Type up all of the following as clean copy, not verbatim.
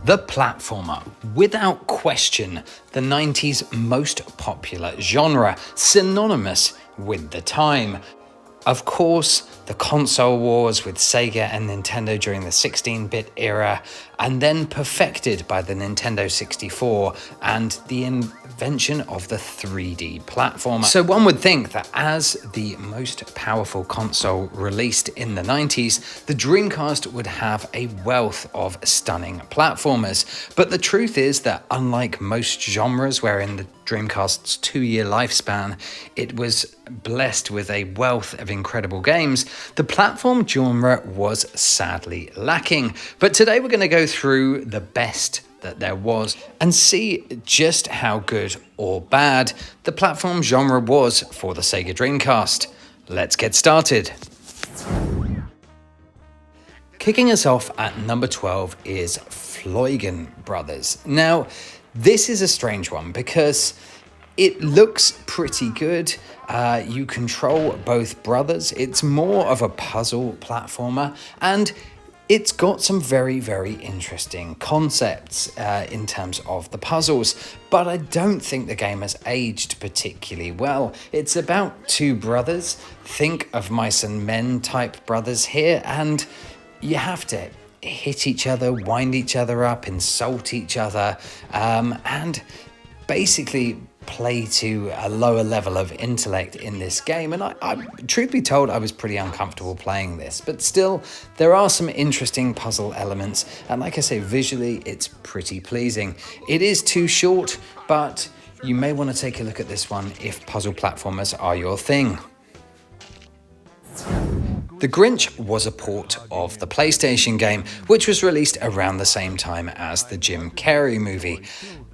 The platformer, without question, the 90s most popular genre, synonymous with the time. Of course, the console wars with Sega and Nintendo during the 16-bit era, and then perfected by the Nintendo 64 and the invention of the 3D platformer. So one would think that as the most powerful console released in the 90s, the Dreamcast would have a wealth of stunning platformers. But the truth is that unlike most genres wherein the Dreamcast's 2-year lifespan, it was blessed with a wealth of incredible games, the platform genre was sadly lacking. But today we're going to go through the best that there was and see just how good or bad the platform genre was for the Sega Dreamcast. Let's get started. Kicking us off at number 12 is Flan Brothers. Now, this is a strange one because it looks pretty good. You control both brothers. It's more of a puzzle platformer, and it's got some very, very interesting concepts in terms of the puzzles, but I don't think the game has aged particularly well. It's about two brothers. Think of mice and men type brothers here, and you have to hit each other, wind each other up, insult each other, and basically play to a lower level of intellect in this game. And I truth be told, I was pretty uncomfortable playing this, but still there are some interesting puzzle elements, and like I say, visually it's pretty pleasing. It is too short, but you may want to take a look at this one if puzzle platformers are your thing. The Grinch was a port of the PlayStation game, which was released around the same time as the Jim Carrey movie.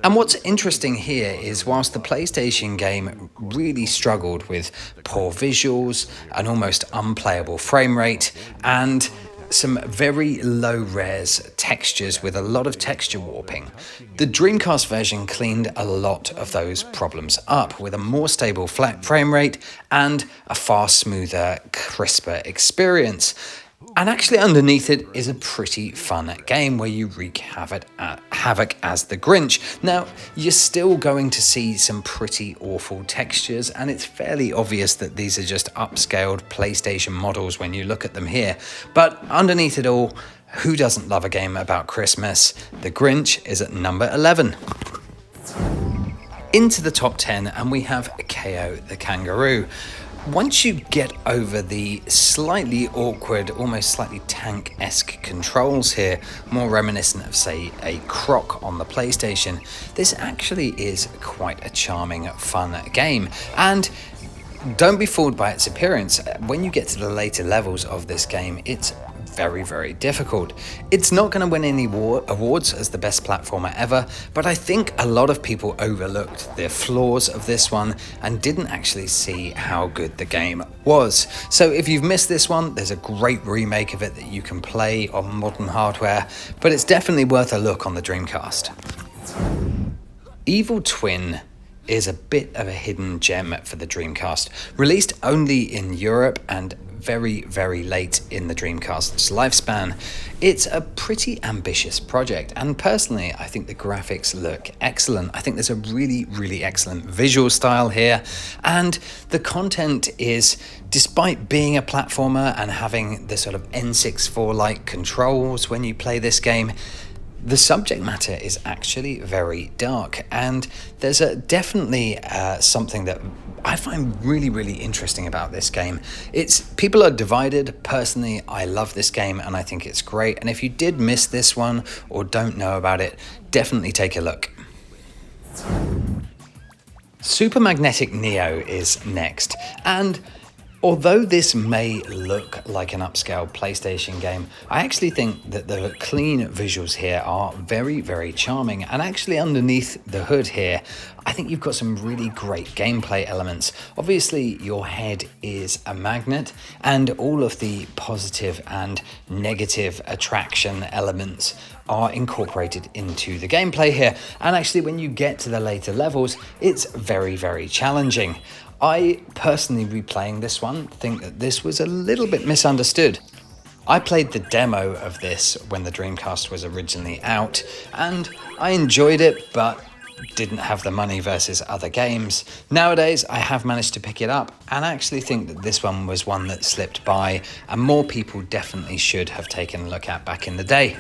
And what's interesting here is whilst the PlayStation game really struggled with poor visuals, an almost unplayable frame rate, and some very low res textures with a lot of texture warping, the Dreamcast version cleaned a lot of those problems up with a more stable flat frame rate and a far smoother, crisper experience. And actually underneath it is a pretty fun game where you wreak havoc as the Grinch. Now, you're still going to see some pretty awful textures, and it's fairly obvious that these are just upscaled PlayStation models when you look at them here. But underneath it all, who doesn't love a game about Christmas? The Grinch is at number 11. Into the top 10, and we have KO the Kangaroo. Once you get over the slightly awkward, almost slightly tank-esque controls here, more reminiscent of, say, a Croc on the PlayStation, this actually is quite a charming, fun game. And don't be fooled by its appearance. When you get to the later levels of this game, it's very, very difficult. It's not going to win any awards as the best platformer ever, but I think a lot of people overlooked the flaws of this one and didn't actually see how good the game was. So if you've missed this one, there's a great remake of it that you can play on modern hardware, but it's definitely worth a look on the Dreamcast. Evil Twin is a bit of a hidden gem for the Dreamcast, released only in Europe and very, very late in the Dreamcast's lifespan. It's a pretty ambitious project, and personally I think the graphics look excellent. I think there's a really, really excellent visual style here, and the content is, despite being a platformer and having the sort of N64-like controls when you play this game, the subject matter is actually very dark, and there's definitely something that I find really, really interesting about this game. People are divided. Personally, I love this game and I think it's great. And if you did miss this one or don't know about it, definitely take a look. Super Magnetic Neo is next, and although this may look like an upscale PlayStation game, I actually think that the clean visuals here are very, very charming. And actually underneath the hood here, I think you've got some really great gameplay elements. Obviously, your head is a magnet, and all of the positive and negative attraction elements are incorporated into the gameplay here. And actually, when you get to the later levels, it's very, very challenging. I personally, replaying this one, think that this was a little bit misunderstood. I played the demo of this when the Dreamcast was originally out, and I enjoyed it, but didn't have the money versus other games. Nowadays, I have managed to pick it up, and I actually think that this one was one that slipped by, and more people definitely should have taken a look at back in the day.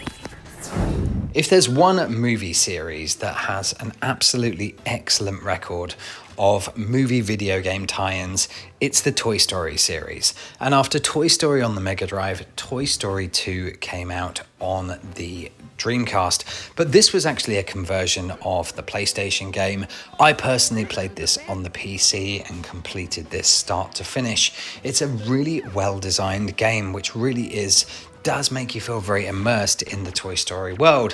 If there's one movie series that has an absolutely excellent record of movie video game tie-ins, it's the Toy Story series. And after Toy Story on the Mega Drive, Toy Story 2 came out on the Dreamcast, but this was actually a conversion of the PlayStation game. I personally played this on the PC and completed this start to finish. It's a really well-designed game, which really does make you feel very immersed in the Toy Story world.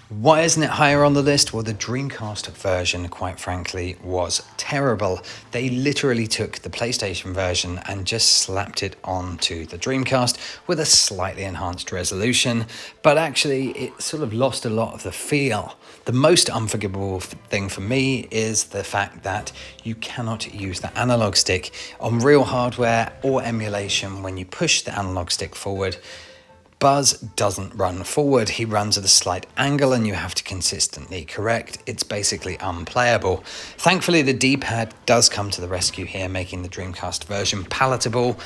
Why isn't it higher on the list? Well, the Dreamcast version, quite frankly, was terrible. They literally took the PlayStation version and just slapped it onto the Dreamcast with a slightly enhanced resolution, but actually it sort of lost a lot of the feel. The most unforgivable thing for me is the fact that you cannot use the analog stick on real hardware or emulation. When you push the analog stick forward, Buzz doesn't run forward, he runs at a slight angle and you have to consistently correct. It's basically unplayable. Thankfully, the D-pad does come to the rescue here, making the Dreamcast version palatable.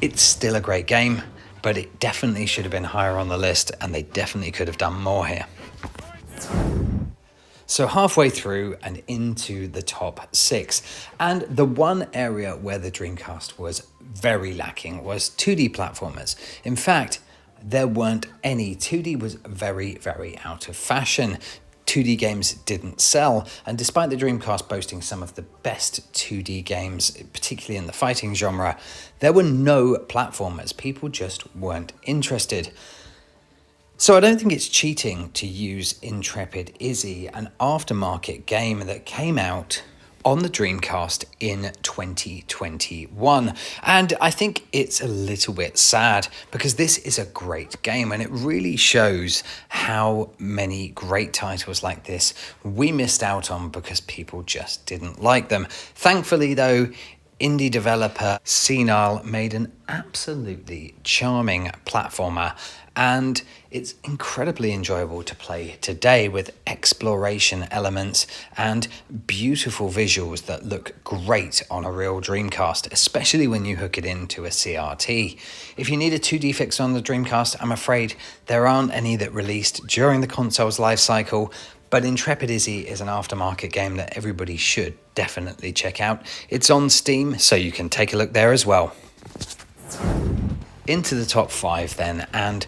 It's still a great game, but it definitely should have been higher on the list, and they definitely could have done more here. So halfway through and into the top 6, and the one area where the Dreamcast was very lacking was 2D platformers. In fact, there weren't any. 2D was very, very out of fashion. 2D games didn't sell, and despite the Dreamcast boasting some of the best 2D games, particularly in the fighting genre, there were no platformers. People just weren't interested. So I don't think it's cheating to use Intrepid Iy, an aftermarket game that came out on the Dreamcast in 2021. And I think it's a little bit sad because this is a great game and it really shows how many great titles like this we missed out on because people just didn't like them. Thankfully though, indie developer Senile made an absolutely charming platformer, and it's incredibly enjoyable to play today with exploration elements and beautiful visuals that look great on a real Dreamcast, especially when you hook it into a CRT. If you need a 2D fix on the Dreamcast, I'm afraid there aren't any that released during the console's life cycle, but Intrepid Iy is an aftermarket game that everybody should definitely check out. It's on Steam, so you can take a look there as well. Into the top 5 then, and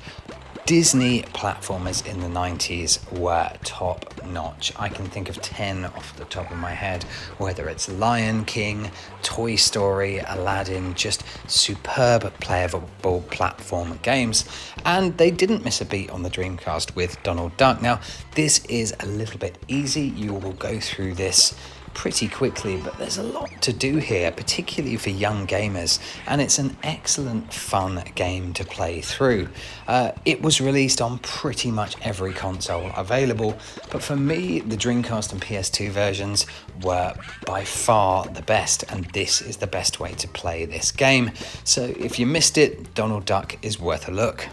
Disney platformers in the 90s were top notch. I can think of 10 off the top of my head, whether it's Lion King, Toy Story, Aladdin, just superb playable platform games. And they didn't miss a beat on the Dreamcast with Donald Duck. Now, this is a little bit easy. You will go through this pretty quickly, but there's a lot to do here, particularly for young gamers, and it's an excellent fun game to play through. It was released on pretty much every console available, but for me the Dreamcast and PS2 versions were by far the best, and this is the best way to play this game. So if you missed it, Donald Duck is worth a look.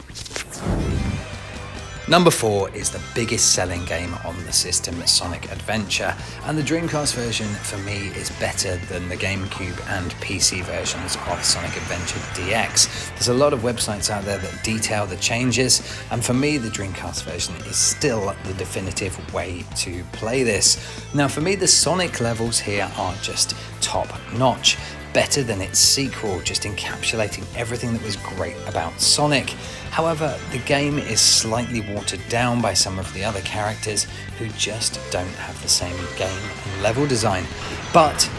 Number 4 is the biggest selling game on the system, Sonic Adventure, and the Dreamcast version for me is better than the GameCube and PC versions of Sonic Adventure DX. There's a lot of websites out there that detail the changes, and for me the Dreamcast version is still the definitive way to play this. Now for me the Sonic levels here are just top notch, better than its sequel, just encapsulating everything that was great about Sonic. However, the game is slightly watered down by some of the other characters who just don't have the same game and level design. But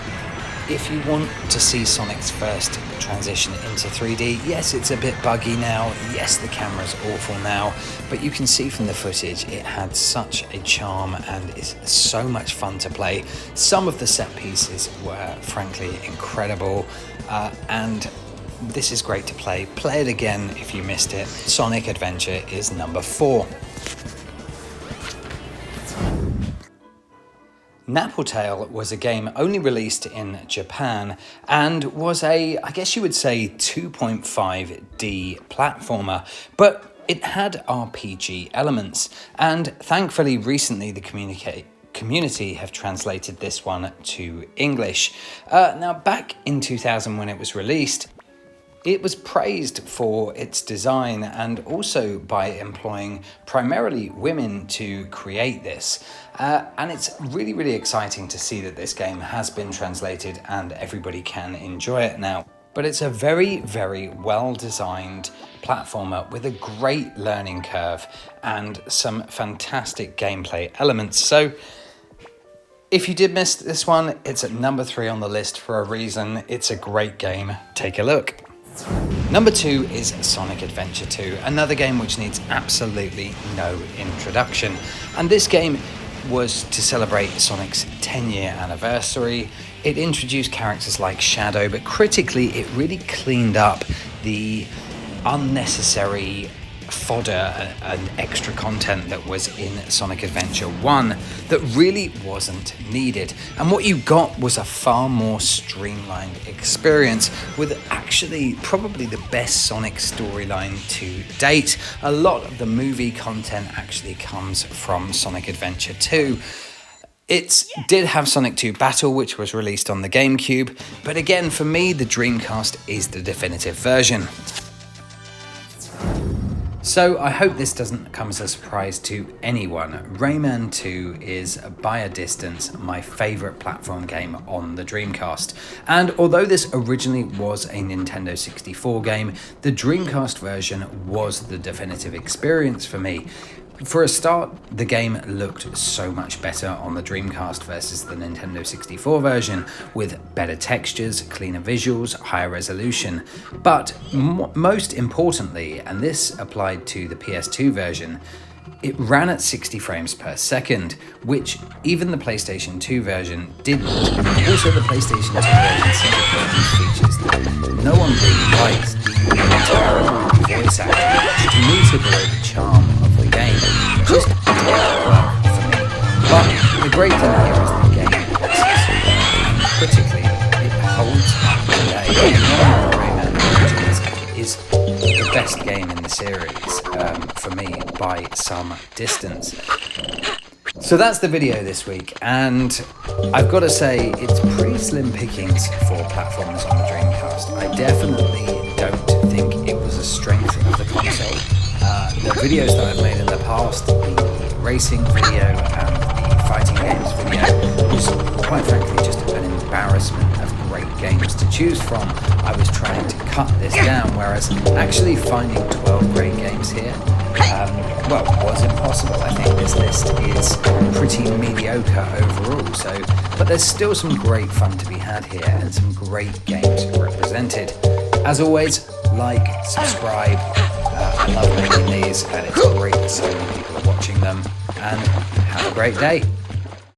if you want to see Sonic's first transition into 3D, yes, it's a bit buggy now, yes, the camera's awful now, but you can see from the footage it had such a charm and is so much fun to play. Some of the set pieces were frankly incredible, and this is great to play. Play it again if you missed it. Sonic Adventure is number 4. Napple Tale was a game only released in Japan and was a, I guess you would say, 2.5D platformer, but it had RPG elements, and thankfully recently the community have translated this one to English. Now, back in 2000 when it was released, it was praised for its design and also by employing primarily women to create this. And it's really, really exciting to see that this game has been translated and everybody can enjoy it now. But it's a very, very well-designed platformer with a great learning curve and some fantastic gameplay elements. So if you did miss this one, it's at number 3 on the list for a reason. It's a great game. Take a look. Number 2 is Sonic Adventure 2, another game which needs absolutely no introduction. And this game was to celebrate Sonic's 10-year anniversary. It introduced characters like Shadow, but critically it really cleaned up the unnecessary fodder and extra content that was in Sonic Adventure 1 that really wasn't needed. And what you got was a far more streamlined experience with actually probably the best Sonic storyline to date. A lot of the movie content actually comes from Sonic Adventure 2. It did have Sonic 2 Battle, which was released on the GameCube, but again, for me, the Dreamcast is the definitive version. So I hope this doesn't come as a surprise to anyone. Rayman II is, by a distance, my favourite platform game on the Dreamcast. And although this originally was a Nintendo 64 game, the Dreamcast version was the definitive experience for me. For a start, the game looked so much better on the Dreamcast versus the Nintendo 64 version, with better textures, cleaner visuals, higher resolution. But most importantly, and this applied to the PS2 version, it ran at 60 frames per second, which even the PlayStation 2 version didn't. Also, the PlayStation 2 version had these features that no one really likes, the terrible voice acting, to me took away the charm of the game. Just didn't work for me. But the great thing here is the game and critically, it holds up today. Rayman Origins is the best game in the series for me by some distance. So that's the video this week, and I've got to say it's pretty slim pickings for platformers on the Dreamcast. I definitely don't think it was a strength of the console. The videos that I've made in the past, the racing video and the fighting games video, was quite frankly just an embarrassment of great games to choose from. I was trying to cut this down, whereas actually finding 12 great games here, was impossible. I think this list is pretty mediocre overall, but there's still some great fun to be had here and some great games represented. As always, like, subscribe. I love making these, and it's great that so many people are watching them, and have a great day.